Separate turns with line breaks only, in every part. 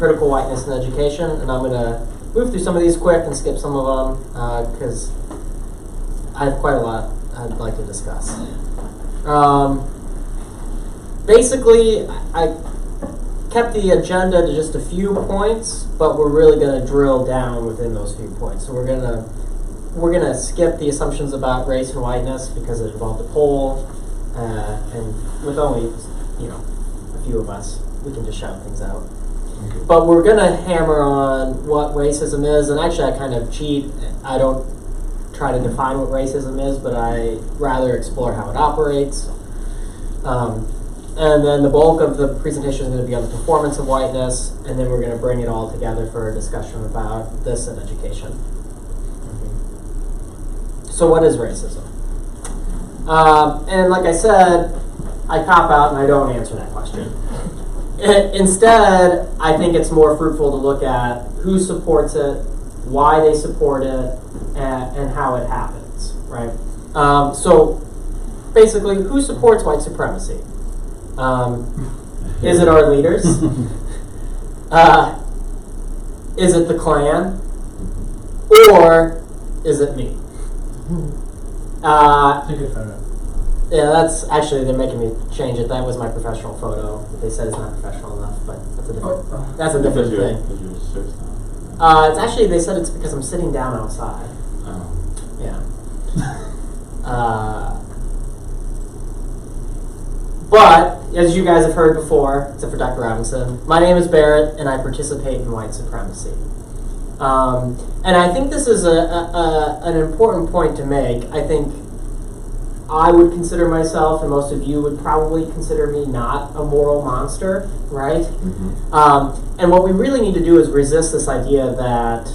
critical whiteness in education, and I'm going to move through some of these quick and skip some of them because I have quite a lot I'd like to discuss. Basically, I kept the agenda to just a few points, but we're really going to drill down within those few points. So we're gonna skip the assumptions about race and whiteness because it involved a poll, and with only a few of us, we can just shout things out. Okay. But we're gonna hammer on what racism is, and actually I kind of cheat. I don't try to define what racism is, but I rather explore how it operates. And then the bulk of the presentation is going to be on the performance of whiteness, and then we're going to bring it all together for a discussion about this in education. So what is racism? And like I said, I cop out and I don't answer that question. Instead, I think it's more fruitful to look at who supports it, why they support it, and how it happens, right? So basically, who supports white supremacy? Is it our leaders? Is it the Klan? Or is it me?
It's a good photo.
Yeah, that's actually, they're making me change it. That was my professional photo. They said it's not professional enough, but that's a different thing. It's actually, they said it's because I'm sitting down outside.
Oh.
Yeah. But, as you guys have heard before, except for Dr. Robinson, my name is Barrett, and I participate in white supremacy. And I think this is an important point to make. I think I would consider myself, and most of you would probably consider me not a moral monster, right? Mm-hmm. And what we really need to do is resist this idea that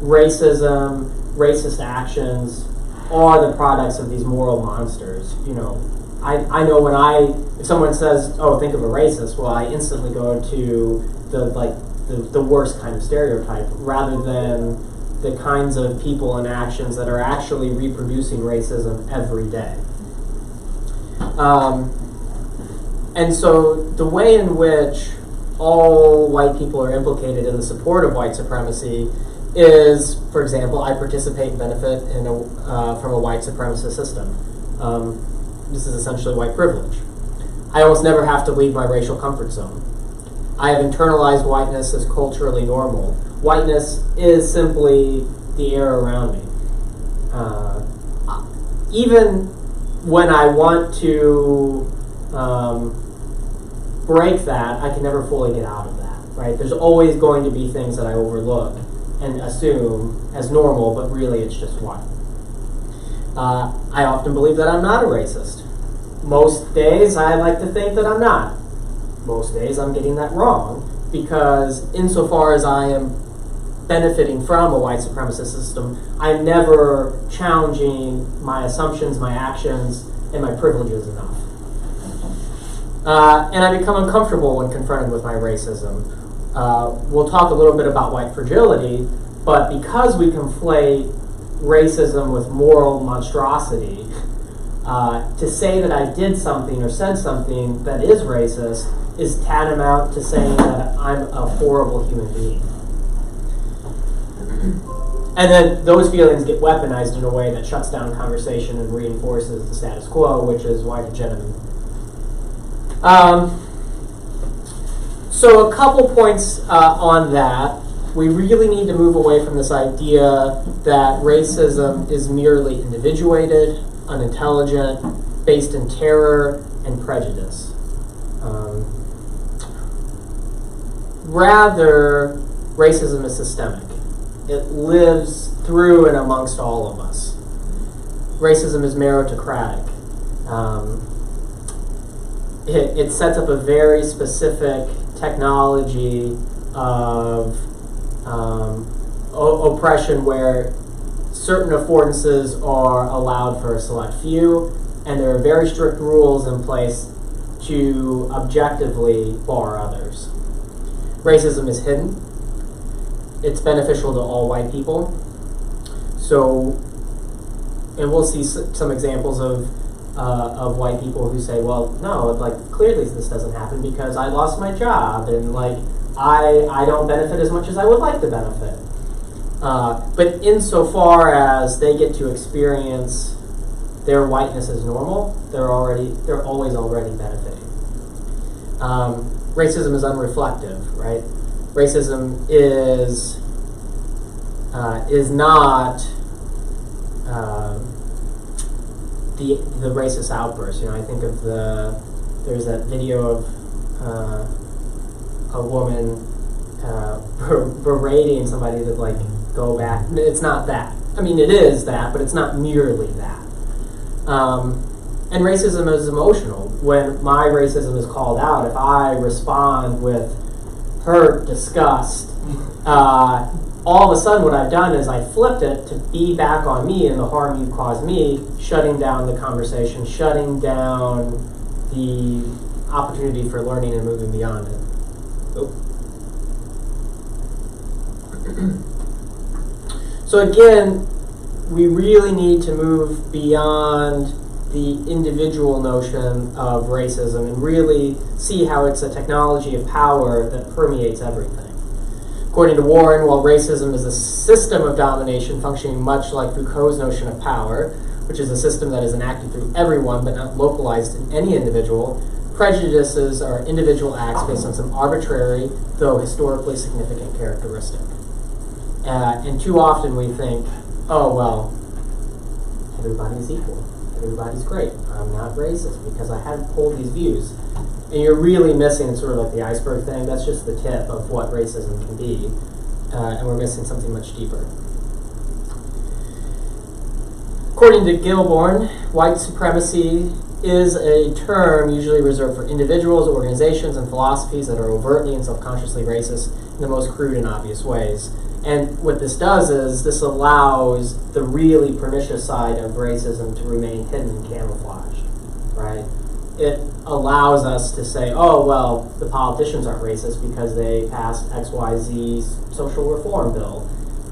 racism, racist actions are the products of these moral monsters. I know if someone says, "Oh, think of a racist," well, I instantly go to the worst kind of stereotype, rather than the kinds of people and actions that are actually reproducing racism every day. And so the way in which all white people are implicated in the support of white supremacy is, for example, I participate and benefit from a white supremacist system. This is essentially white privilege. I almost never have to leave my racial comfort zone. I have internalized whiteness as culturally normal. Whiteness is simply the air around me. Even when I want to break that, I can never fully get out of that, right? There's always going to be things that I overlook and assume as normal, but really it's just white. I often believe that I'm not a racist. Most days I like to think that I'm not. Most days I'm getting that wrong, because insofar as I am benefiting from a white supremacist system, I'm never challenging my assumptions, my actions, and my privileges enough. And I become uncomfortable when confronted with my racism. We'll talk a little bit about white fragility, but because we conflate racism with moral monstrosity, to say that I did something or said something that is racist is tantamount to saying that I'm a horrible human being. And then those feelings get weaponized in a way that shuts down conversation and reinforces the status quo, which is white hegemony. So a couple points on that. We really need to move away from this idea that racism is merely individuated, unintelligent, based in terror and prejudice. Rather, racism is systemic. It lives through and amongst all of us. Racism is meritocratic. It sets up a very specific technology of oppression where certain affordances are allowed for a select few, and there are very strict rules in place to objectively bar others. Racism is hidden. It's beneficial to all white people. So, and we'll see some examples of white people who say, well, no, like, clearly this doesn't happen because I lost my job, and like, I don't benefit as much as I would like to benefit. But insofar as they get to experience their whiteness as normal, they're always already benefiting. Racism is unreflective, right? Racism is not the racist outburst. I think of there's that video of a woman berating somebody that go back. It's not that. I mean, it is that, but it's not merely that. And racism is emotional. When my racism is called out, if I respond with hurt, disgust, all of a sudden what I've done is I flipped it to be back on me and the harm you caused me, shutting down the conversation, shutting down the opportunity for learning and moving beyond it. So again, we really need to move beyond the individual notion of racism and really see how it's a technology of power that permeates everything. According to Warren, while racism is a system of domination functioning much like Foucault's notion of power, which is a system that is enacted through everyone but not localized in any individual, prejudices are individual acts based on some arbitrary, though historically significant characteristic. And too often we think, oh, well, everybody's equal. Everybody's great. I'm not racist because I haven't pulled these views. And you're really missing sort of like the iceberg thing. That's just the tip of what racism can be. And we're missing something much deeper. According to Gilborn, white supremacy is a term usually reserved for individuals, organizations, and philosophies that are overtly and self-consciously racist in the most crude and obvious ways. And what this does is this allows the really pernicious side of racism to remain hidden and camouflaged, right? It allows us to say, oh, well, the politicians aren't racist because they passed XYZ social reform bill.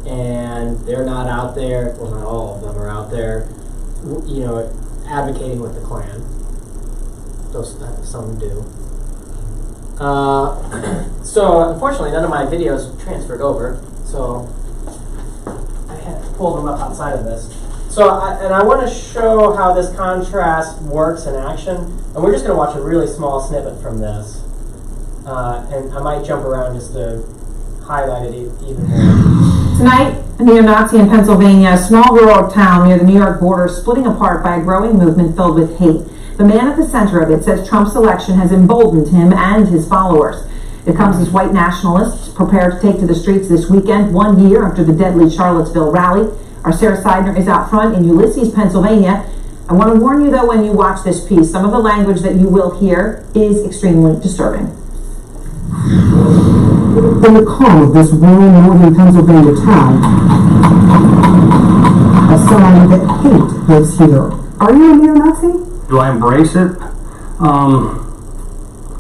And they're not out there, well, not all of them are out there, advocating with the Klan. Those, some do. So, unfortunately, none of my videos transferred over. So I had to pull them up outside of this. So, I want to show how this contrast works in action. And we're just going to watch a really small snippet from this. And I might jump around just to highlight it even more.
Tonight, a neo-Nazi in Pennsylvania, a small rural town near the New York border, splitting apart by a growing movement filled with hate. The man at the center of it says Trump's election has emboldened him and his followers. It comes as white nationalists prepare to take to the streets this weekend, 1 year after the deadly Charlottesville rally. Our Sarah Seidner is out front in Ulysses, Pennsylvania. I want to warn you, though, when you watch this piece, some of the language that you will hear is extremely disturbing.
In the calm of this rural northern Pennsylvania town, a sign that hate lives here. Are you a neo-Nazi?
Do I embrace it?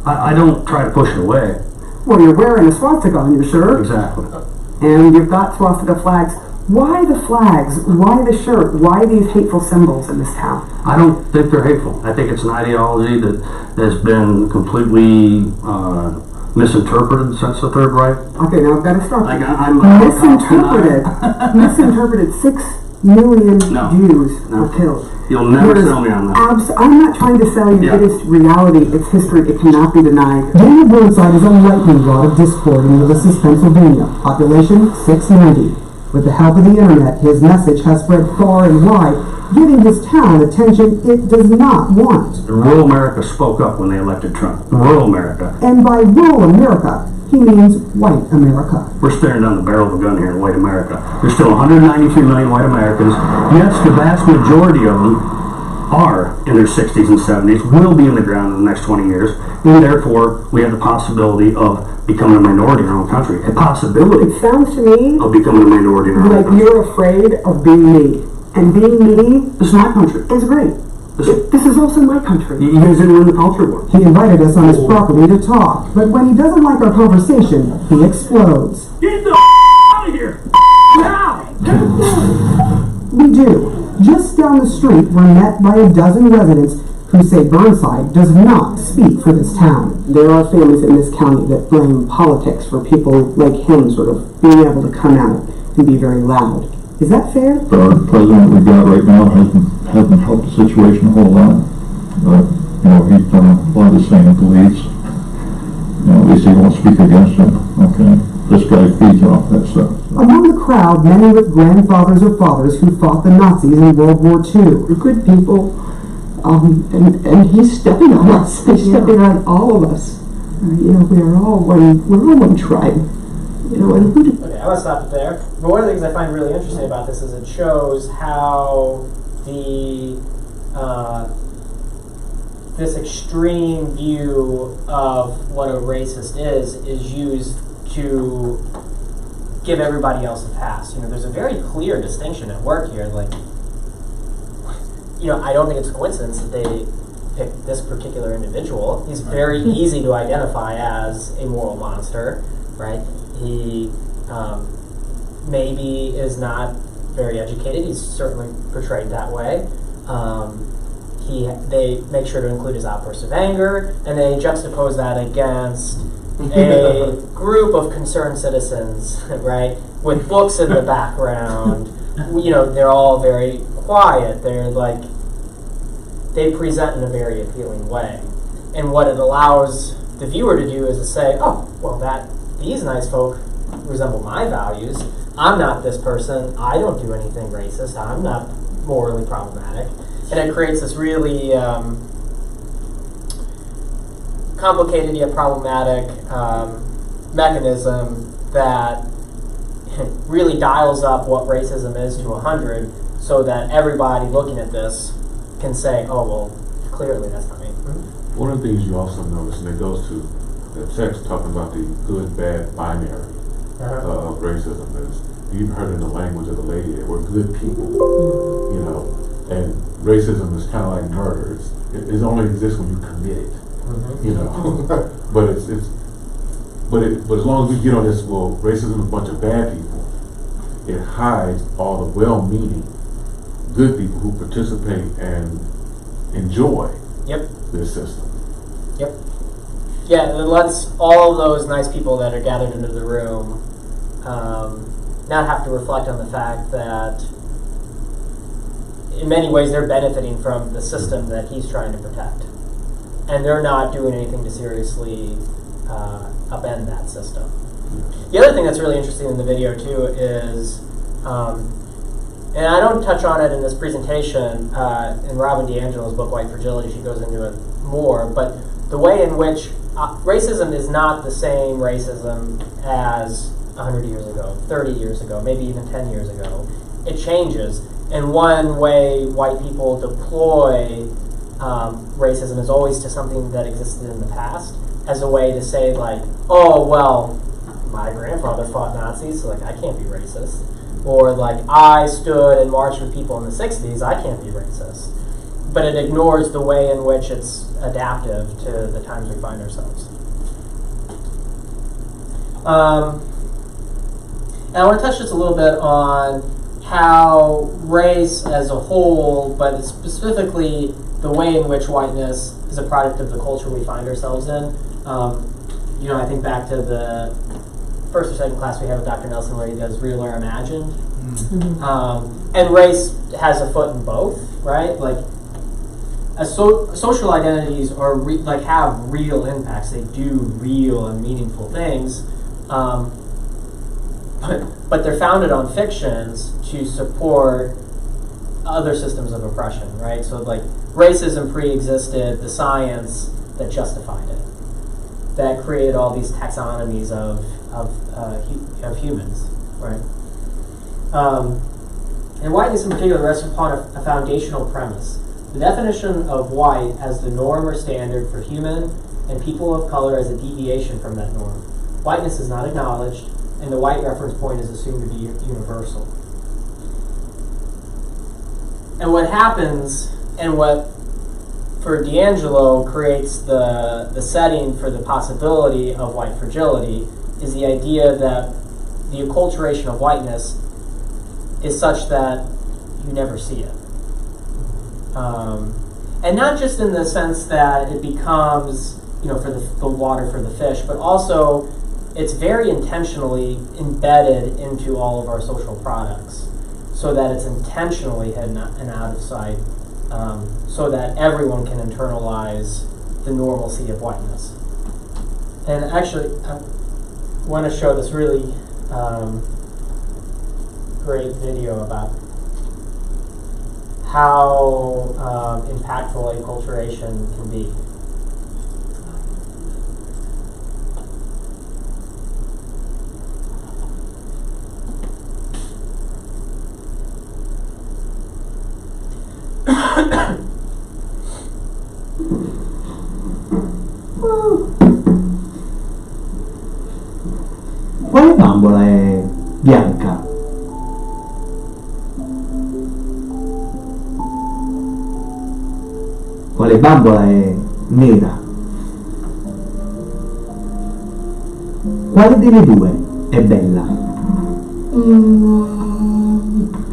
I don't try to push it away.
Well, you're wearing a swastika on your shirt.
Exactly.
And you've got swastika flags. Why the flags? Why the shirt? Why these hateful symbols in this town?
I don't think they're hateful. I think it's an ideology that has been completely misinterpreted since the Third Reich.
Okay, now I've got to stop you.
I'm
misinterpreted. 6 million Jews were killed.
You'll never sell me on that.
I'm not trying to sell you. It is reality. It's history. It cannot be denied. Daniel Burnside is a lightning rod of discord in Ulysses, Pennsylvania. Population 690. With the help of the internet, his message has spread far and wide, giving his town attention it does not want.
Rural America spoke up when they elected Trump. Rural America.
And by rural America, he means white America.
We're staring down the barrel of a gun here in white America. There's still 193 million white Americans. Yes, the vast majority of them are in their 60s and 70s, will be in the ground in the next 20 years, and therefore we have the possibility of becoming a minority in our own country. A possibility.
It sounds to me
of becoming a minority in our own country.
Like you're afraid of being me. And being me
This is my country.
is great. This is also my country.
You guys didn't win the culture war.
He invited us on his property to talk, but when he doesn't like our conversation, he explodes.
Get the out of here! Now!
We do. Just down the street, we're met by a dozen residents who say Burnside does not speak for this town. There are families in this county that blame politics for people like him sort of being able to come out and be very loud. Is that fair?
The president we got right now hasn't helped the situation a whole lot. He's done a lot of the same beliefs. At least he won't speak against them. Okay, this guy feeds off that stuff.
Among the crowd, many with grandfathers or fathers who fought the Nazis in World War II.
We're good people, and he's stepping on us. He's stepping on all of us. We're all one tribe. And who
Okay, I want to stop it there. But one of the things I find really interesting about this is it shows how this extreme view of what a racist is used to give everybody else a pass. There's a very clear distinction at work here. I don't think it's a coincidence that they picked this particular individual. He's very easy to identify as a moral monster, right? He maybe is not very educated. He's certainly portrayed that way. They make sure to include his outbursts of anger, and they juxtapose that against a group of concerned citizens, right, with books in the background. They're all very quiet. They present in a very appealing way. And what it allows the viewer to do is to say, oh, well, these nice folk resemble my values. I'm not this person. I don't do anything racist. I'm not morally problematic. And it creates this really complicated yet problematic mechanism that really dials up what racism is to 100 so that everybody looking at this can say, oh, well, clearly that's not me.
One of the things you also notice, and it goes to the text talking about the good, bad binary of racism, is you've heard in the language of the lady that we're good people, and racism is kind of like murder. It only exists when you commit it, but as long as we get on this, well, racism is a bunch of bad people, it hides all the well-meaning good people who participate and enjoy this system.
Yep. Yeah, and it lets all of those nice people that are gathered into the room not have to reflect on the fact that in many ways they're benefiting from the system that he's trying to protect. And they're not doing anything to seriously upend that system. The other thing that's really interesting in the video too is, and I don't touch on it in this presentation, in Robin DiAngelo's book, White Fragility, she goes into it more, but the way in which racism is not the same racism as 100 years ago, 30 years ago, maybe even 10 years ago. It changes. And one way white people deploy racism is always to something that existed in the past, as a way to say, like, oh, well, my grandfather fought Nazis, so I can't be racist. Or I stood and marched with people in the 60s, I can't be racist. But it ignores the way in which it's adaptive to the times we find ourselves. And I want to touch just a little bit on how race as a whole, but specifically the way in which whiteness is a product of the culture we find ourselves in. I think back to the first or second class we have with Dr. Nelson where he does real or imagined. Mm-hmm. And race has a foot in both, right? Social identities are have real impacts. They do real and meaningful things. But they're founded on fictions to support other systems of oppression, right? So racism pre-existed the science that justified it, that created all these taxonomies of humans, right? And whiteness in particular rests upon a foundational premise. The definition of white as the norm or standard for human and people of color as a deviation from that norm. Whiteness is not acknowledged, and the white reference point is assumed to be universal. And what happens, and what for DiAngelo creates the setting for the possibility of white fragility, is the idea that the acculturation of whiteness is such that you never see it. And not just in the sense that it becomes, for the water for the fish, but also it's very intentionally embedded into all of our social products so that it's intentionally hidden and out of sight, so that everyone can internalize the normalcy of whiteness. And actually, I want to show this really great video about how impactful acculturation can be.
Quale bambola è bianca? Quale bambola è nera? Quale delle due è bella?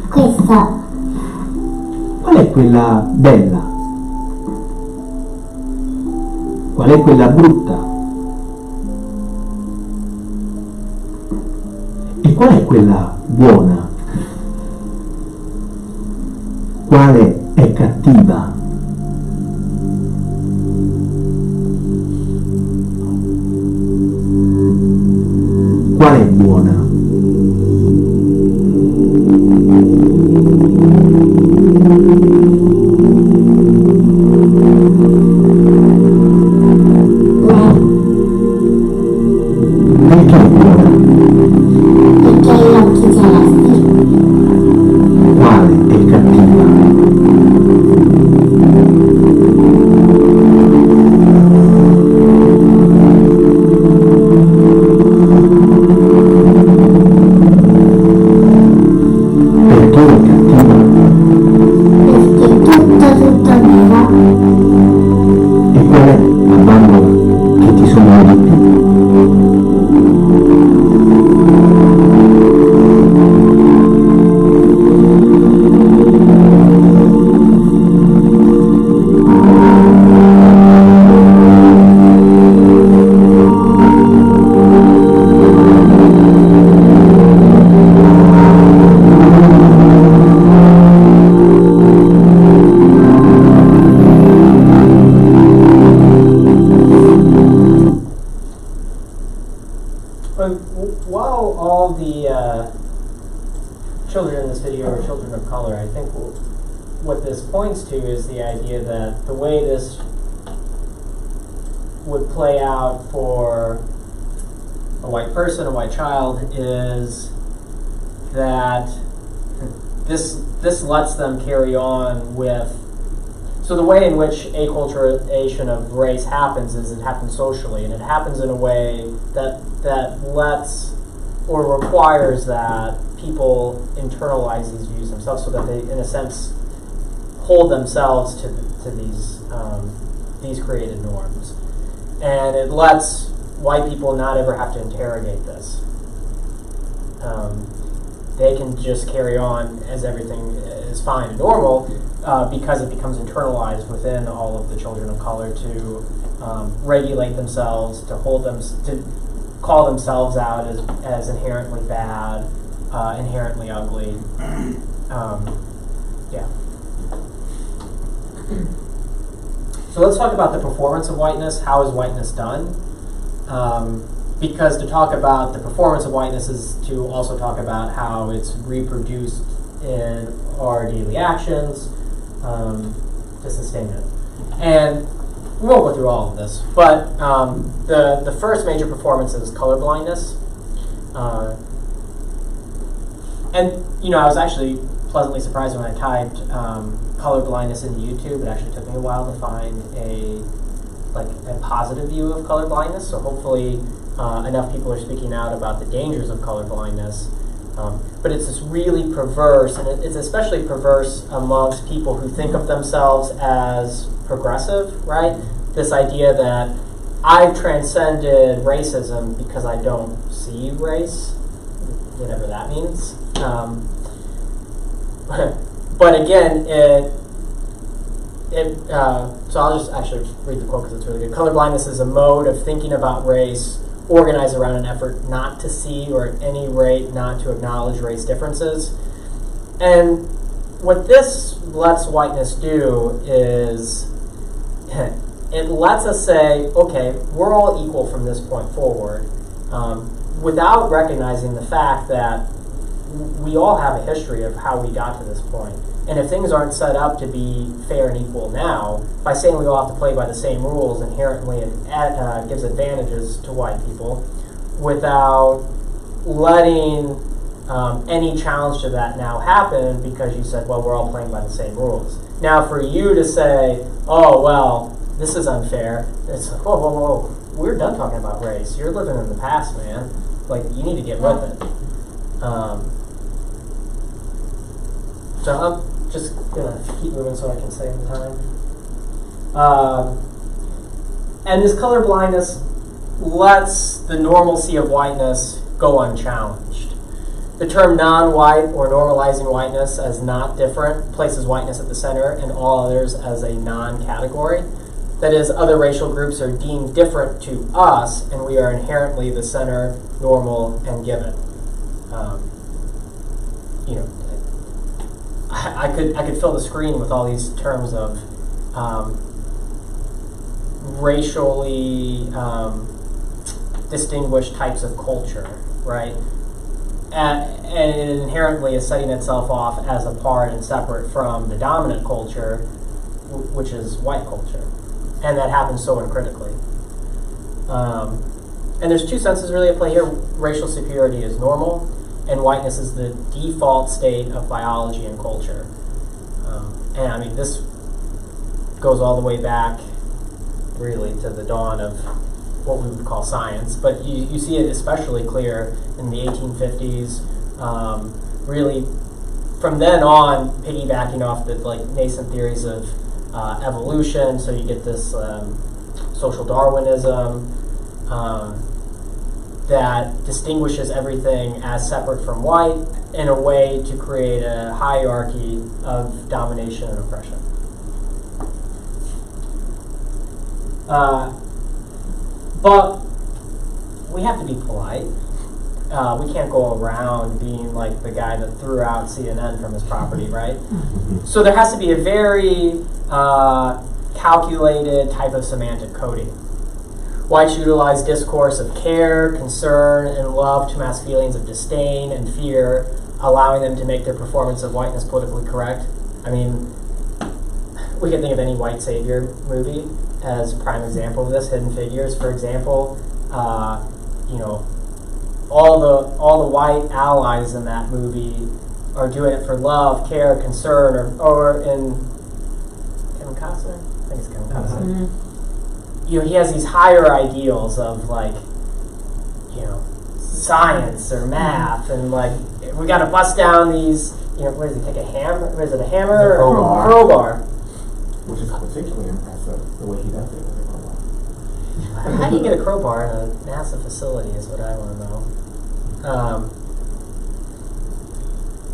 Questa.
Qual è quella bella? Qual è quella brutta? E qual è quella buona? Quale è cattiva? Qual è buona? Perché è buona?
Perché hai gli occhi gialli.
Quale è cattiva?
While all the children in this video are children of color, I think what this points to is the idea that the way this would play out for a white person, a white child, is that this lets them carry on with. So the way in which acculturation of race happens is it happens socially, and it happens in a way that lets or requires that people internalize these views themselves, so that they, in a sense, hold themselves to these created norms, and it lets white people not ever have to interrogate this. They can just carry on as everything is fine and normal, because it becomes internalized within all of the children of color to regulate themselves, to call themselves out as inherently bad, inherently ugly. Yeah. So let's talk about the performance of whiteness. How is whiteness done? Because to talk about the performance of whiteness is to also talk about how it's reproduced in our daily actions to sustain it. And we won't go through all of this, but the first major performance is color blindness. And I was actually pleasantly surprised when I typed color blindness into YouTube. It actually took me a while to find a positive view of color blindness. So hopefully enough people are speaking out about the dangers of color blindness. But it's this really perverse, and it's especially perverse amongst people who think of themselves as progressive, right? This idea that I've transcended racism because I don't see race, whatever that means. But again, So I'll just actually read the quote because it's really good. Colorblindness is a mode of thinking about race organized around an effort not to see or at any rate not to acknowledge race differences. And what this lets whiteness do is it lets us say, okay, we're all equal from this point forward, without recognizing the fact that we all have a history of how we got to this point. And if things aren't set up to be fair and equal now, by saying we all have to play by the same rules, inherently it gives advantages to white people without letting any challenge to that now happen because you said, well, we're all playing by the same rules. Now for you to say, oh, well, this is unfair, it's like, whoa, whoa, whoa, we're done talking about race. You're living in the past, man. Like, you need to get with it. So I'm just gonna keep moving so I can save the time. And this color blindness lets the normalcy of whiteness go unchallenged. The term non-white or normalizing whiteness as not different places whiteness at the center and all others as a non-category. That is, other racial groups are deemed different to us and we are inherently the center, normal, and given. I could fill the screen with all these terms of racially distinguished types of culture, right? And it inherently is setting itself off as apart and separate from the dominant culture, which is white culture. And that happens so uncritically. And there's two senses really at play here. Racial superiority is normal, and whiteness is the default state of biology and culture. And I mean, this goes all the way back, really, to the dawn of what we would call science. But you see it especially clear in the 1850s. Really, from then on, piggybacking off the nascent theories of evolution. So you get this social Darwinism that distinguishes everything as separate from white in a way to create a hierarchy of domination and oppression. But we have to be polite. We can't go around being like the guy that threw out CNN from his property, right? So there has to be a very calculated type of semantic coding. Whites utilize discourse of care, concern, and love to mask feelings of disdain and fear, allowing them to make their performance of whiteness politically correct. I mean, we can think of any white savior movie as a prime example of this. Hidden Figures, for example. All the white allies in that movie are doing it for love, care, concern, or in Kevin Costner? I think it's Kevin Costner. Mm-hmm. He has these higher ideals of science or math, and we got to bust down these. What does he take a hammer? Is it a hammer or a crowbar?
Which is particularly impressive the way he does it with a crowbar.
How do you get a crowbar in a NASA facility? Is what I want to know.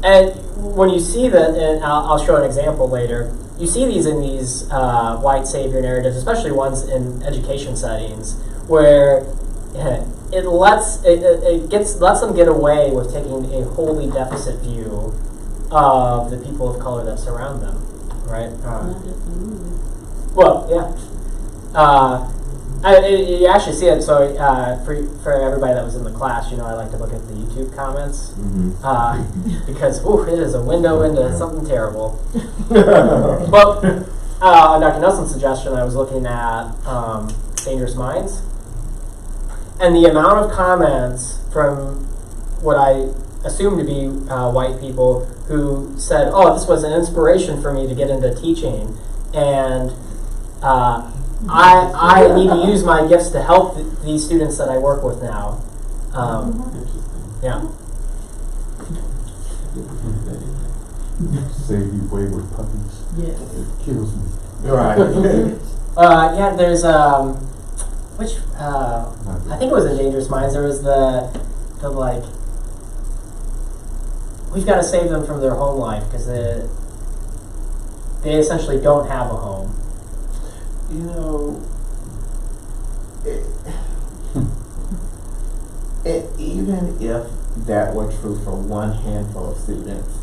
And when you see that, and I'll show an example later. You see these in these white savior narratives, especially ones in education settings, where it lets them get away with taking a wholly deficit view of the people of color that surround them, right? Well, yeah. You actually see it. So for everybody that was in the class, I like to look at the YouTube comments because it is a window into something terrible. But on Dr. Nelson's suggestion, I was looking at Dangerous Minds, and the amount of comments from what I assume to be white people who said, "Oh, this was an inspiration for me to get into teaching," and I need to use my gifts to help these students that I work with now. Yeah.
Save you wayward puppies.
Yes.
It kills me.
Right.
There's which I think it was in Dangerous Minds. There was the we've got to save them from their home life because they essentially don't have a home.
You know, even if that were true for one handful of students,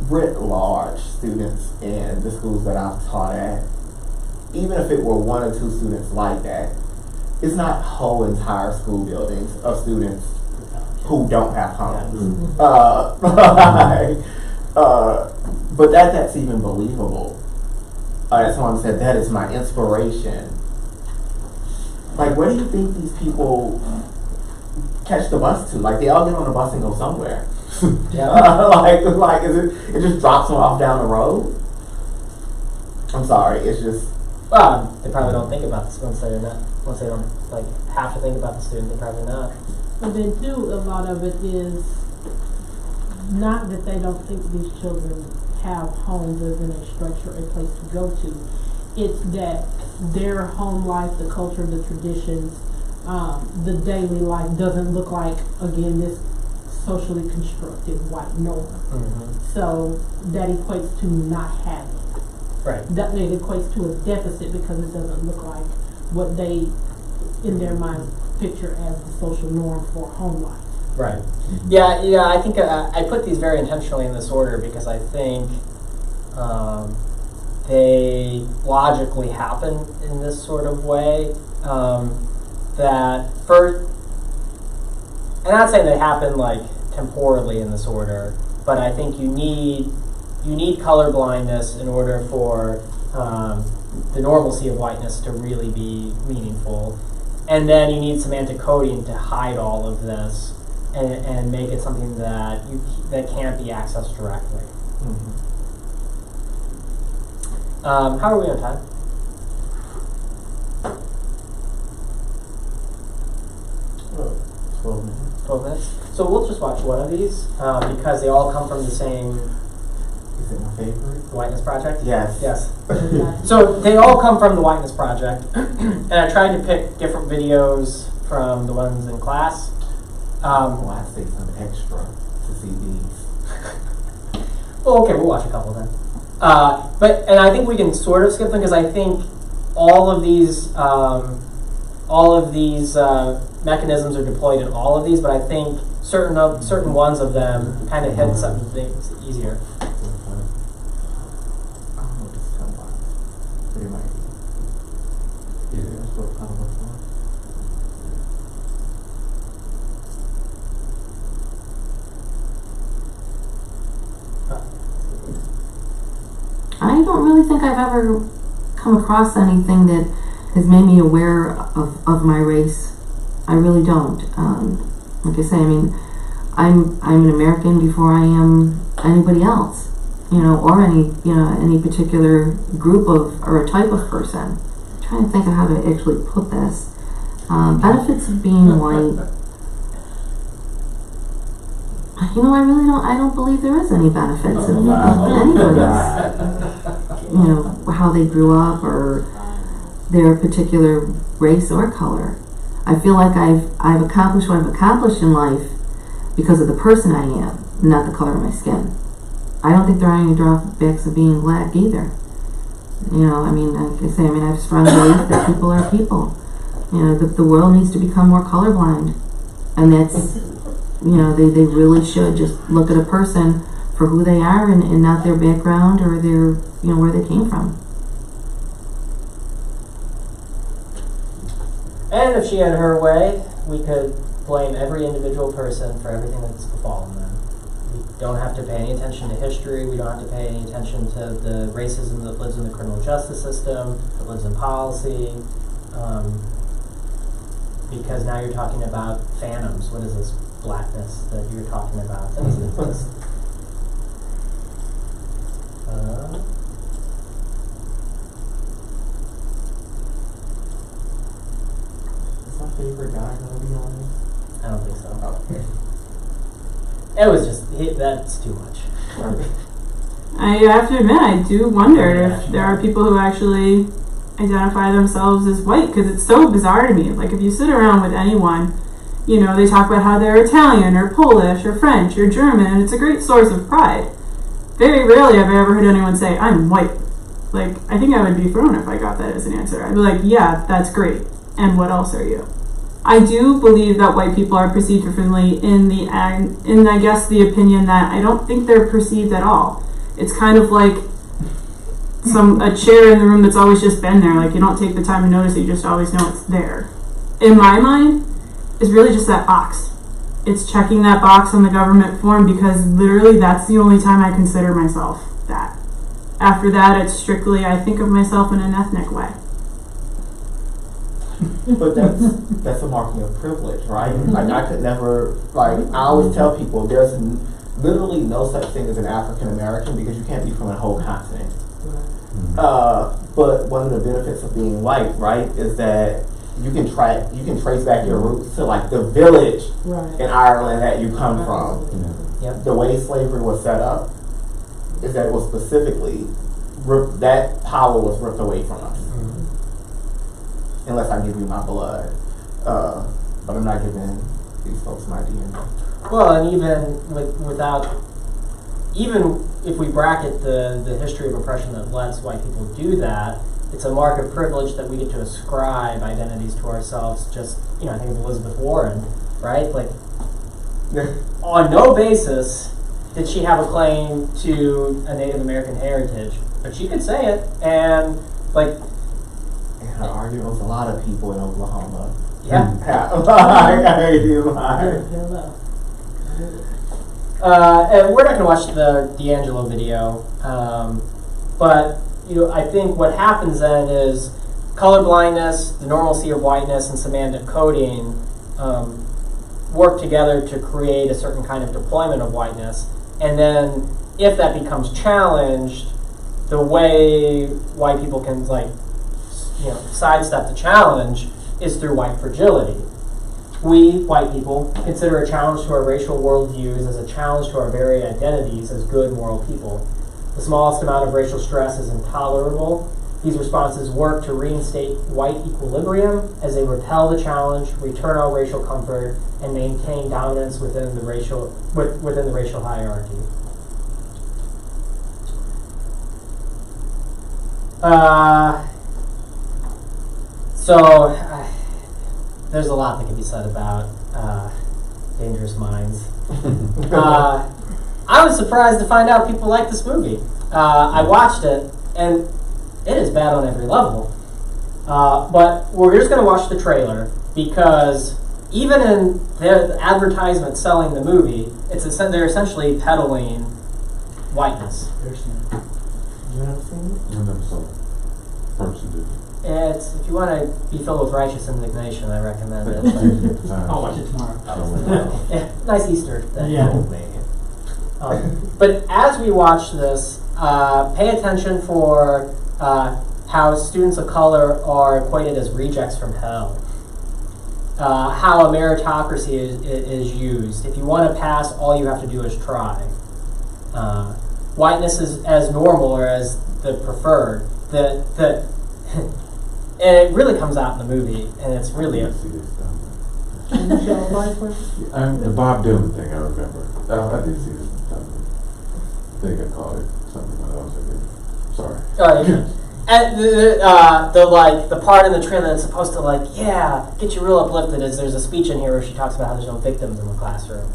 writ large students in the schools that I've taught at, even if it were one or two students like that, it's not whole entire school buildings of students who don't have homes. But that's even believable. As someone said, that is my inspiration. Like, where do you think these people catch the bus to? Like, they all get on the bus and go somewhere.
Yeah.
Like is it just drops them off down the road? I'm sorry, it's just.
Well, they probably don't think about this once they don't like have to think about the student. They probably not.
But then too, a lot of it is not that they don't think these children have homes as in a structure, a place to go to. It's that their home life, the culture, the traditions, the daily life doesn't look like, again, this socially constructed white norm. So that equates to not having.
Right.
That it equates to a deficit because it doesn't look like what they, in their mind, picture as the social norm for home life.
Right. Yeah. I think I put these very intentionally in this order because I think they logically happen in this sort of way. That first, I'm not saying they happen like temporally in this order, but I think you need color blindness in order for the normalcy of whiteness to really be meaningful. And then you need semantic coding to hide all of this and make it something that can't be accessed directly. How are we on time?
12 minutes.
12 minutes. So we'll just watch one of these because they all come from the same.
Is it my favorite?
The Whiteness Project?
Yes.
Yes. So they all come from the Whiteness Project, and I tried to pick different videos from the ones in class.
I say some extra to see these.
Well, okay, we'll watch a couple then. And I think we can sort of skip them because I think all of these mechanisms are deployed in all of these, but I think certain ones of them kind of hit some things easier.
It might be. Yeah, that's what kind of looks like.
I don't really think I've ever come across anything that has made me aware of my race. I really don't. Like I say, I mean, I'm an American before I am anybody else. Or any particular group or a type of person. I'm trying to think of how to actually put this. Benefits of being white. I don't believe there is any benefits of anybody's, how they grew up or their particular race or color. I feel like I've accomplished what I've accomplished in life because of the person I am, not the color of my skin. I don't think there are any drawbacks of being black either. Like I say, I have strong belief that people are people. The world needs to become more colorblind. And that's, they really should just look at a person for who they are and not their background or their, where they came from.
And if she had her way, we could blame every individual person for everything that's befallen them. We don't have to pay any attention to history. We don't have to pay any attention to the racism that lives in the criminal justice system, that lives in policy, because now you're talking about phantoms. What is this blackness that you're talking about? That doesn't exist.
Is my favorite guy gonna be on this?
I don't think so.
Okay.
It was just, that's too much.
I have to admit, I do wonder if there are people who actually identify themselves as white, because it's so bizarre to me. Like, if you sit around with anyone, they talk about how they're Italian or Polish or French or German, and it's a great source of pride. very rarely have I ever heard anyone say, I'm white. Like, I think I would be thrown if I got that as an answer. I'd be like, yeah, that's great. And what else are you? I do believe that white people are perceived differently in I guess the opinion that I don't think they're perceived at all. It's kind of like a chair in the room that's always just been there. Like, you don't take the time to notice it, you just always know it's there. In my mind, it's really just that box. It's checking that box on the government form because literally that's the only time I consider myself that. After that, it's strictly, I think of myself in an ethnic way.
But that's a marking of privilege, right? Like, I could never, like, I always tell people there's literally no such thing as an African American because you can't be from a whole continent. But one of the benefits of being white, right, is that you can trace back your roots to like the village in Ireland that you come from. Yep. The way slavery was set up is that it was specifically that power was ripped away from us. Unless I give you my blood, but I'm not giving these folks my DNA.
Well, and even if we bracket the history of oppression that lets white people do that, it's a mark of privilege that we get to ascribe identities to ourselves. Just, I think of Elizabeth Warren, right? Like, on no basis did she have a claim to a Native American heritage, but she could say it, and like.
I argue with a lot of people in Oklahoma.
Yeah. And we're not going to watch the D'Angelo video, but I think what happens then is color blindness, the normalcy of whiteness, and semantic coding work together to create a certain kind of deployment of whiteness. And then if that becomes challenged, the way white people can sidestep the challenge is through white fragility. We, white people, consider a challenge to our racial worldviews as a challenge to our very identities as good moral people. The smallest amount of racial stress is intolerable. These responses work to reinstate white equilibrium as they repel the challenge, return our racial comfort, and maintain dominance within the racial hierarchy. So there's a lot that can be said about Dangerous Minds. I was surprised to find out people like this movie. I watched it, and it is bad on every level. But we're just going to watch the trailer, because even in the advertisement selling the movie, they're essentially peddling whiteness.
You never seen it?
I never saw it.
If you want to be filled with righteous indignation, I recommend it.
I'll watch it tomorrow.
Yeah, nice Easter thing.
Yeah.
But as we watch this, pay attention for how students of color are equated as rejects from hell. How a meritocracy is used. If you want to pass, all you have to do is try. Whiteness is as normal or as the preferred. And it really comes out in the movie, and it's really
the Bob Dylan thing, I remember. I did see this. I think I called it something else. Sorry.
And the part in the trailer that's supposed to get you real uplifted is there's a speech in here where she talks about how there's no victims in the classroom.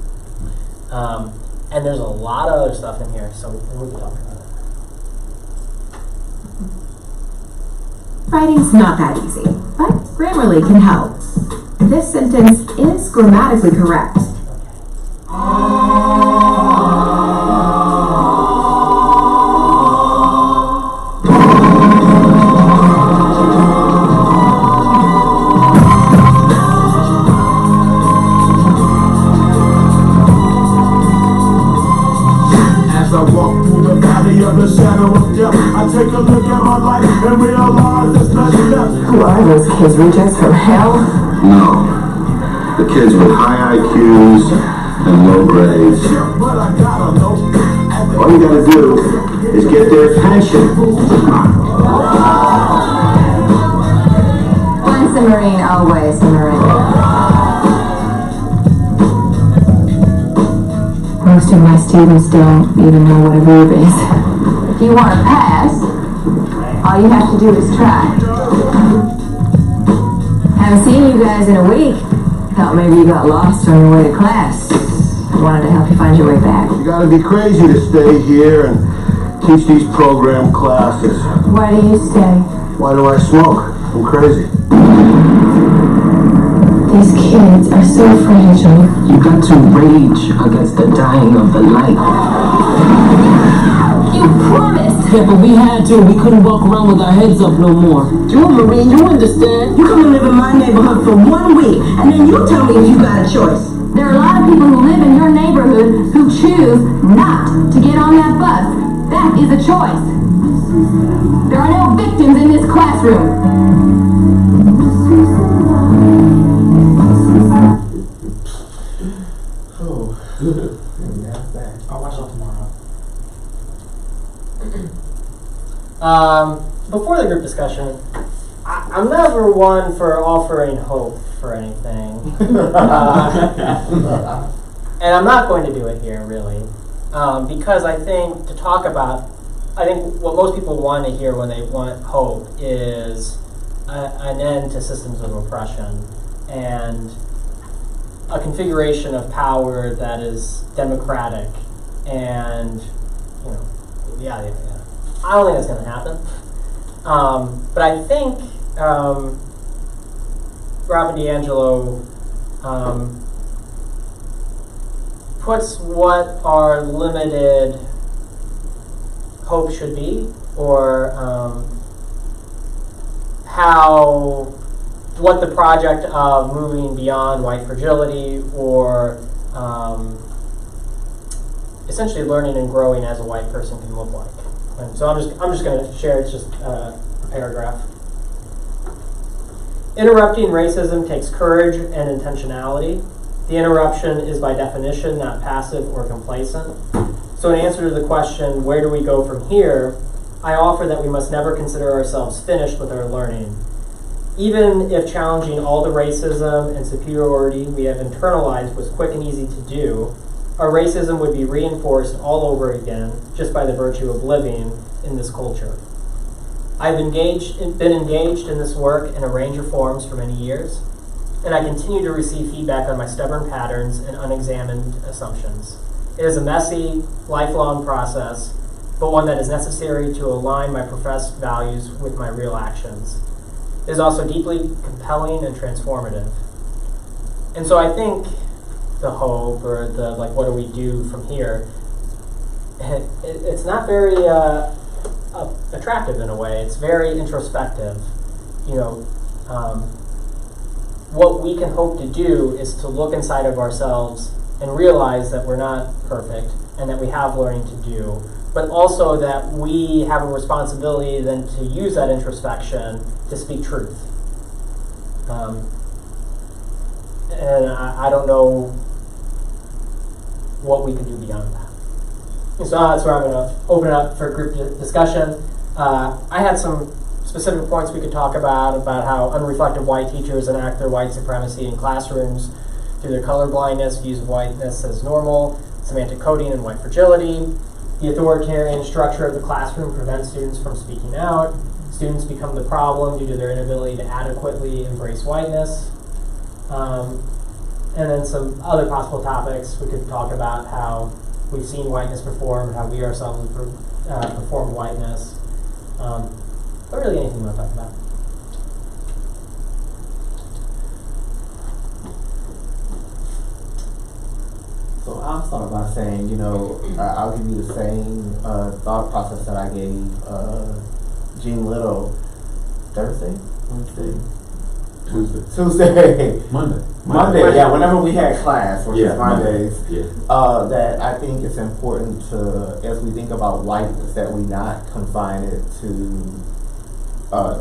And there's a lot of other stuff in here, so we can talk about it.
Writing's not that easy, but Grammarly can help. This sentence is grammatically correct.
As I walk through the valley of the shadow of death, I take a look at my life and realize there's nothing left.
Who are those kids? Rejects from hell?
No. The kids with high IQs and low grades.
But I gotta know.
All you gotta do is get their attention.
Once a Marine, always a Marine. Most of my students don't even know what a boob is.
If you want to pass, all you have to do is try.
Haven't seen you guys in a week. Thought maybe you got lost on your way to class. Wanted to help you find your way back.
You gotta be crazy to stay here and teach these program classes.
Why do you stay?
Why do I smoke? I'm crazy.
These kids are so fragile.
You got to rage against the dying of the light.
You promised!
Yeah, but we had to. We couldn't walk around with our heads up no more.
Jewel Marine, you understand? You come and live in my neighborhood for 1 week, and then you tell me if you got a choice.
There are a lot of people who live in your neighborhood who choose not to get on that bus. That is a choice. There are no victims in this classroom.
I'll watch it tomorrow.
Before the group discussion, I'm never one for offering hope for anything. And I'm not going to do it here, really. Because I think I think what most people want to hear when they want hope is an end to systems of oppression and a configuration of power that is democratic and, yeah. I don't think that's going to happen. But I think Robin DiAngelo puts what our limited hope should be, or what the project of moving beyond white fragility, or essentially learning and growing as a white person can look like. And so I'm just going to share. It's just a paragraph. Interrupting racism takes courage and intentionality. The interruption is by definition not passive or complacent. So in answer to the question, where do we go from here, I offer that we must never consider ourselves finished with our learning. Even if challenging all the racism and superiority we have internalized was quick and easy to do, our racism would be reinforced all over again just by the virtue of living in this culture. I've been engaged in this work in a range of forms for many years, and I continue to receive feedback on my stubborn patterns and unexamined assumptions. It is a messy, lifelong process, but one that is necessary to align my professed values with my real actions. It is also deeply compelling and transformative. And so I think the hope, or the what do we do from here, it's not very attractive in a way. It's very introspective. What we can hope to do is to look inside of ourselves and realize that we're not perfect and that we have learning to do, but also that we have a responsibility then to use that introspection to speak truth. And I don't know what we can do beyond that. And so that's where I'm going to open it up for group discussion. I had some specific points we could talk about how unreflective white teachers enact their white supremacy in classrooms through their colorblindness, views of whiteness as normal, semantic coding, and white fragility. The authoritarian structure of the classroom prevents students from speaking out. Students become the problem due to their inability to adequately embrace whiteness. And then some other possible topics. We could talk about how we've seen whiteness performed, how we ourselves perform whiteness. But really anything you want to talk about.
So I'll start by saying, I'll give you the same thought process that I gave Jean Little Thursday, Wednesday, Tuesday, Monday. Yeah, whenever we had class, which is Mondays. That I think it's important to, as we think about whiteness, that we not confine it to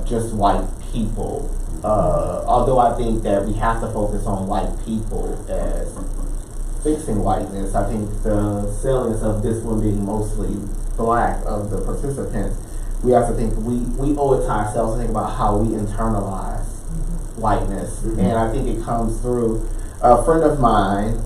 just white people. Although I think that we have to focus on white people as fixing whiteness, I think the salience of this one being mostly black of the participants, we have to think, we owe it to ourselves to think about how we internalize whiteness. And I think it comes through A friend of mine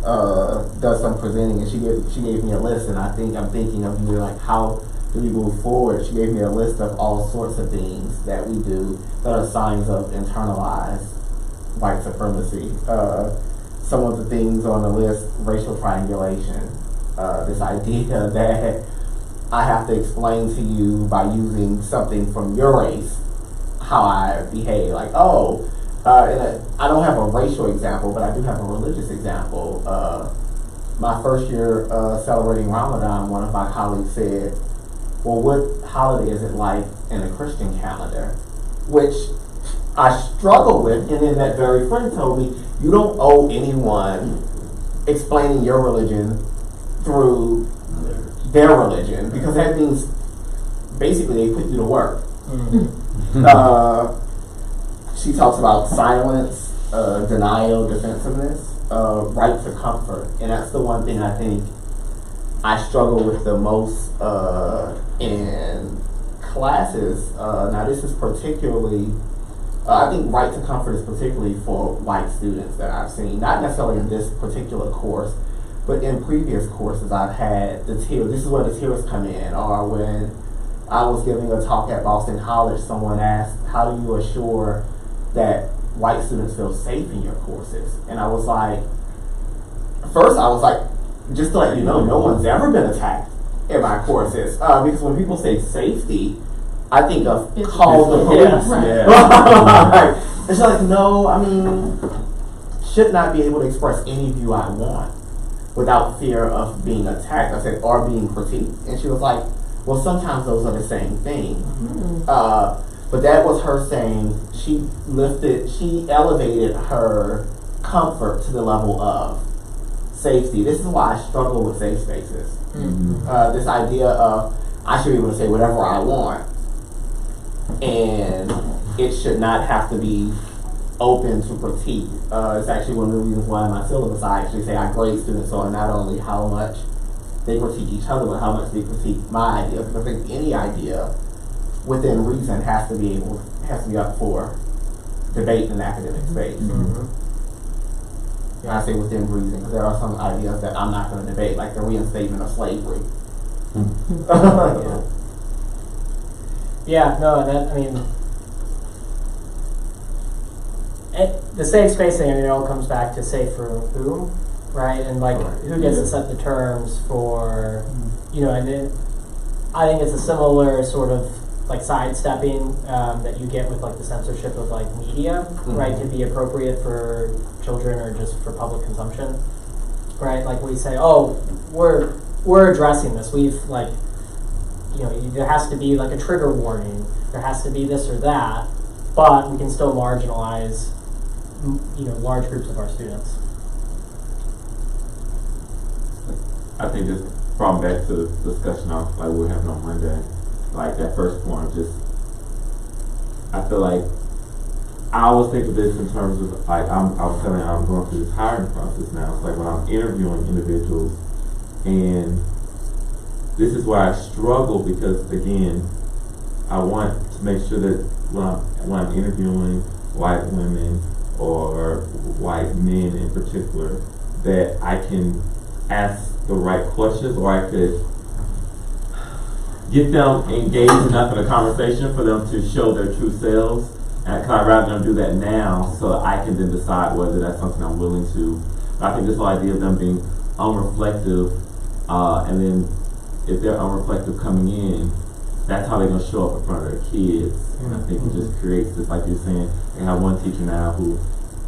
does some presenting, and she gave me a list, and I'm thinking of you, like, how do we move forward? She gave me a list of all sorts of things that we do that are signs of internalized white supremacy. Some of the things on the list: racial triangulation, this idea that I have to explain to you by using something from your race how I behave. Like, I don't have a racial example, but I do have a religious example. My first year celebrating Ramadan, one of my colleagues said, well, what holiday is it like in a Christian calendar? Which I struggle with, and then that very friend told me, you don't owe anyone explaining your religion through their religion, because that means basically they put you to work. She talks about silence, denial, defensiveness, right to comfort, and that's the one thing I think I struggle with the most in classes. Now this is particularly, I think right to comfort is particularly for white students that I've seen, not necessarily in this particular course, but in previous courses I've had the tears. This is where the tears come in, or when I was giving a talk at Boston College, someone asked, how do you assure that white students feel safe in your courses? And I was like, first I was like, just to let you know, no one's ever been attacked in my courses. Because when people say safety, I think of call the police. Right. It's like, no, I mean, should not be able to express any view I want without fear of being attacked. I said, or being critiqued. And she was like, well, sometimes those are the same thing. But that was her saying she elevated her comfort to the level of safety. This is why I struggle with safe spaces. This idea of I should be able to say whatever I want, and it should not have to be open to critique. It's actually one of the reasons why in my syllabus I actually say I grade students on not only how much they critique each other, but how much they critique my idea. Because I think any idea within reason has to be up for debate in an academic space. I say within reason, because there are some ideas that I'm not going to debate, like the reinstatement of slavery.
The safe space thing, it all comes back to safe for who, right? And who gets to set the terms for, and then I think it's a similar sort of sidestepping that you get with the censorship of media, right? To be appropriate for children or just for public consumption, right? We say, oh, we're addressing this. We've there has to be a trigger warning. There has to be this or that, but we can still marginalize, large groups of our students.
I think just brought back to the discussion of we were having on Monday. That first point, I feel like I always think of this in terms of I was telling you, I'm going through this hiring process now. It's when I'm interviewing individuals, and this is where I struggle because again, I want to make sure that when I'm interviewing white women or white men in particular, that I can ask the right questions, or I could get them engaged enough in a conversation for them to show their true selves. And I'd rather them do that now so I can then decide whether that's something I'm willing to. But I think this whole idea of them being unreflective, and then if they're unreflective coming in, that's how they're going to show up in front of their kids. And I think it just creates this, like you're saying, I have one teacher now who,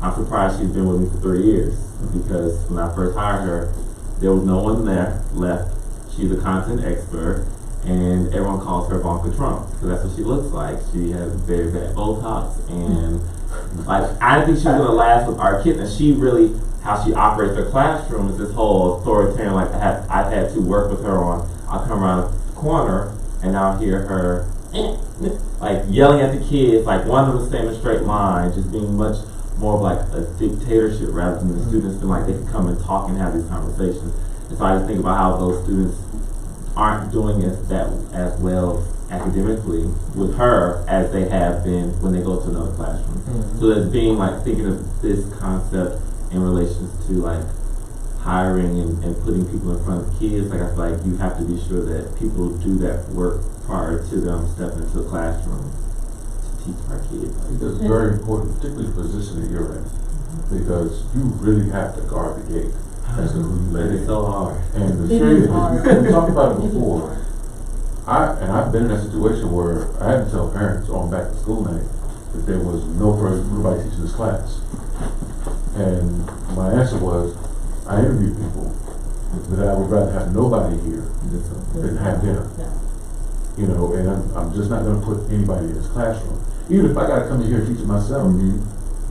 I'm surprised she's been with me for 3 years, because when I first hired her, there was no one there left. She's a content expert, and everyone calls her Ivanka Trump, because that's what she looks like. She has very bad Botox, and I didn't think she was going to last with our kids. And she really, how she operates her classroom is this whole authoritarian, I've had to work with her on, I'll come around the corner, and I'll hear her yelling at the kids, one of them staying in a straight line, just being much more of a dictatorship rather than the students feel they can come and talk and have these conversations. And so I just think about how those students aren't doing as well academically with her as they have been when they go to another classroom. So that's being thinking of this concept
in relation to like hiring and putting people in front of kids. Like I feel like you have to be sure that people do that work prior to them stepping into the classroom to teach our kids.
I think that's very important, particularly the position that you're in, because you really have to guard the gate as to who you let in.
It's so hard.
And the thing is, we talked about it before. I've been in a situation where I had to tell parents on back to school night that there was nobody teaching this class. And my answer was, I interviewed people that I would rather have nobody here than have them. You know, and I'm just not going to put anybody in this classroom. Even if I got to come in here and teach it myself,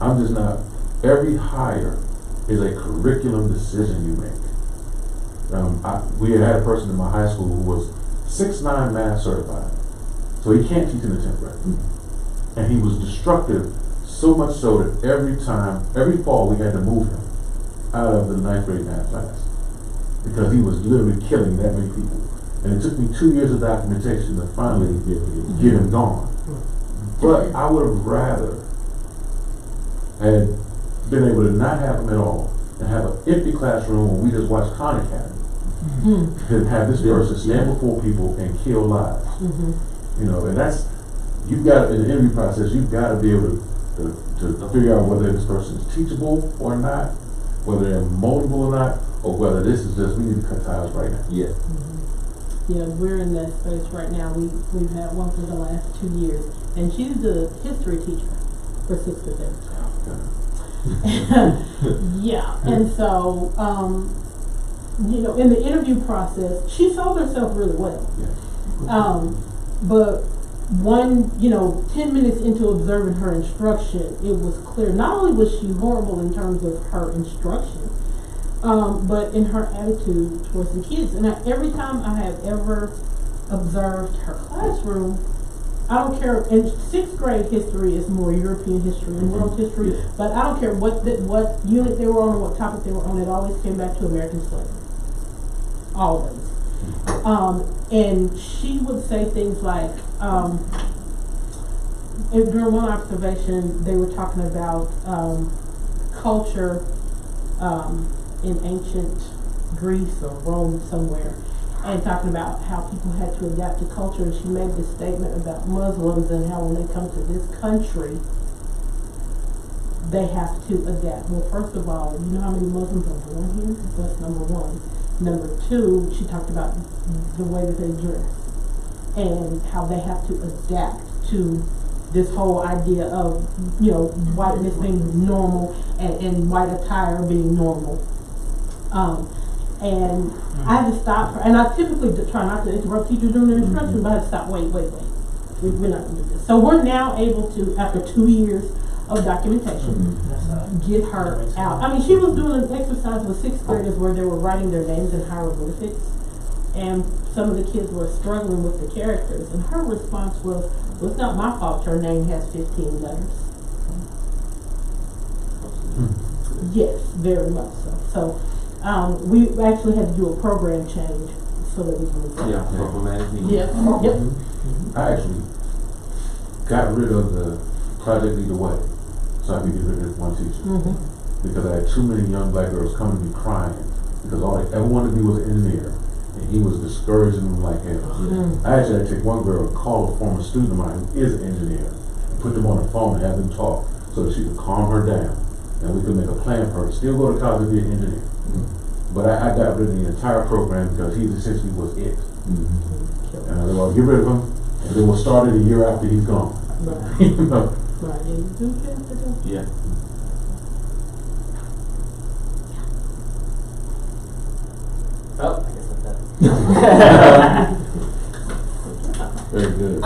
I'm just not. Every hire is a curriculum decision you make. We had a person in my high school who was 6'9" math certified, so he can't teach in the 10th grade. And he was destructive, so much so that every fall we had to move him out of the 9th grade math class because he was literally killing that many people. And it took me 2 years of documentation to finally get him gone. But I would have rather had been able to not have him at all and have an empty classroom where we just watch Khan Academy than have this person stand before people and kill lives. You know, and that's, you've got, in the interview process, you've got to be able to figure out whether this person is teachable or not, whether they're moldable or not, or whether this is just, we need to cut ties right now.
Yeah.
Yeah, we're in that space right now. We've had one for the last 2 years, and she's the history teacher for 6th to 7th. Yeah, and so, you know, in the interview process, she sold herself really well. But 10 minutes into observing her instruction, it was clear, not only was she horrible in terms of her instruction, but in her attitude towards the kids. And every time I have ever observed her classroom, I don't care, in 6th grade history is more European history and world history, but I don't care what unit they were on or what topic they were on, it always came back to American slavery. Always. And she would say things like, during one observation, they were talking about culture in ancient Greece or Rome somewhere, and talking about how people had to adapt to culture. And she made this statement about Muslims and how when they come to this country, they have to adapt. Well, first of all, you know how many Muslims are born here? That's number one. Number two, she talked about the way that they dress and how they have to adapt to this whole idea of, whiteness being normal and white attire being normal. And I had to stop her, and I typically try not to interrupt teachers during their instructions, but I had to stop, wait. We're not going to do this. So we're now able to, after 2 years of documentation, get her out. I mean, she was doing an exercise with 6th graders where they were writing their names in hieroglyphics, and some of the kids were struggling with the characters, and her response was, well, it's not my fault her name has 15 letters. Yes, very much so. So we actually had to do a program change so that we can move
Yeah, programmatic meeting.
Yep.
I actually got rid of the project leader way so I could get rid of this one teacher. Because I had too many young black girls coming to me crying because all they ever wanted to be was an engineer, and he was discouraging them like hell. I actually had to take one girl and call a former student of mine who is an engineer and put them on the phone and have them talk so that she could calm her down and we could make a plan for her to still go to college and be an engineer. But I got rid of the entire program because he essentially was it. And I said, well, get rid of him, and then we'll start it a year after he's gone.
Yeah.
Oh, I guess that's that.
Very good.